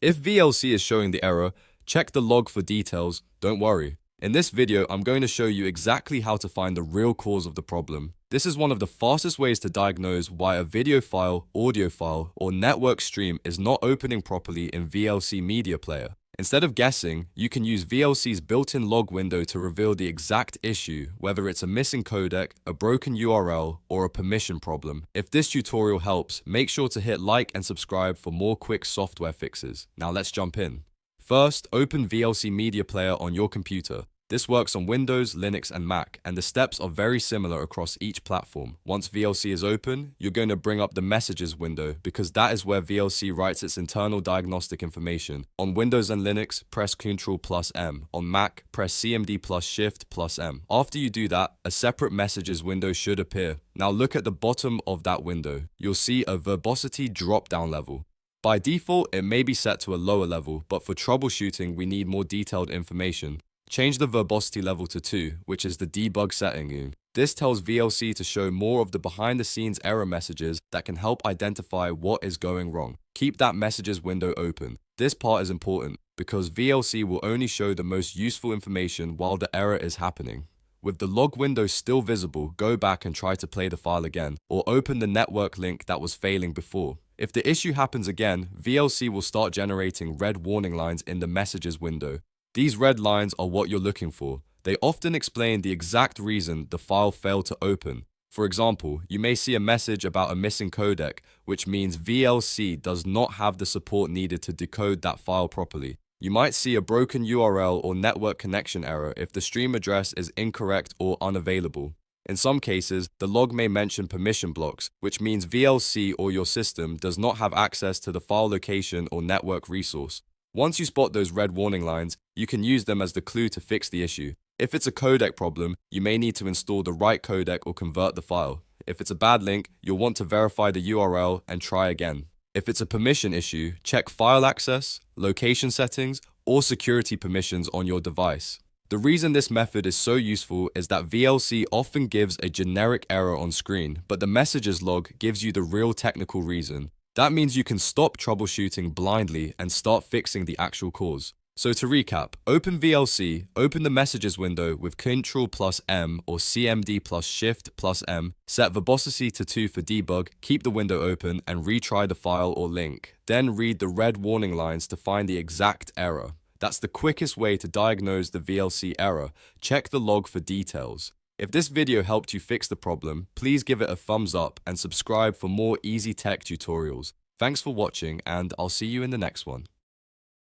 If VLC is showing the error, check the log for details, don't worry. In this video, I'm going to show you exactly how to find the real cause of the problem. This is one of the fastest ways to diagnose why a video file, audio file, or network stream is not opening properly in VLC Media Player. Instead of guessing, you can use VLC's built-in log window to reveal the exact issue, whether it's a missing codec, a broken URL, or a permission problem. If this tutorial helps, make sure to hit like and subscribe for more quick software fixes. Now let's jump in. First, open VLC Media Player on your computer. This works on Windows, Linux, and Mac, and the steps are very similar across each platform. Once VLC is open, you're going to bring up the Messages window because that is where VLC writes its internal diagnostic information. On Windows and Linux, press Ctrl+M. On Mac, press CMD+Shift+M. After you do that, a separate Messages window should appear. Now look at the bottom of that window. You'll see a Verbosity drop-down level. By default, it may be set to a lower level, but for troubleshooting, we need more detailed information. Change the verbosity level to 2, which is the debug setting. This tells VLC to show more of the behind-the-scenes error messages that can help identify what is going wrong. Keep that messages window open. This part is important because VLC will only show the most useful information while the error is happening. With the log window still visible, go back and try to play the file again, or open the network link that was failing before. If the issue happens again, VLC will start generating red warning lines in the messages window. These red lines are what you're looking for. They often explain the exact reason the file failed to open. For example, you may see a message about a missing codec, which means VLC does not have the support needed to decode that file properly. You might see a broken URL or network connection error if the stream address is incorrect or unavailable. In some cases, the log may mention permission blocks, which means VLC or your system does not have access to the file location or network resource. Once you spot those red warning lines, you can use them as the clue to fix the issue. If it's a codec problem, you may need to install the right codec or convert the file. If it's a bad link, you'll want to verify the URL and try again. If it's a permission issue, check file access, location settings, or security permissions on your device. The reason this method is so useful is that VLC often gives a generic error on screen, but the messages log gives you the real technical reason. That means you can stop troubleshooting blindly and start fixing the actual cause. So to recap, open VLC, open the messages window with Ctrl+M or CMD+Shift+M, set verbosity to 2 for debug, keep the window open and retry the file or link. Then read the red warning lines to find the exact error. That's the quickest way to diagnose the VLC error. Check the log for details. If this video helped you fix the problem, please give it a thumbs up and subscribe for more easy tech tutorials. Thanks for watching and I'll see you in the next one.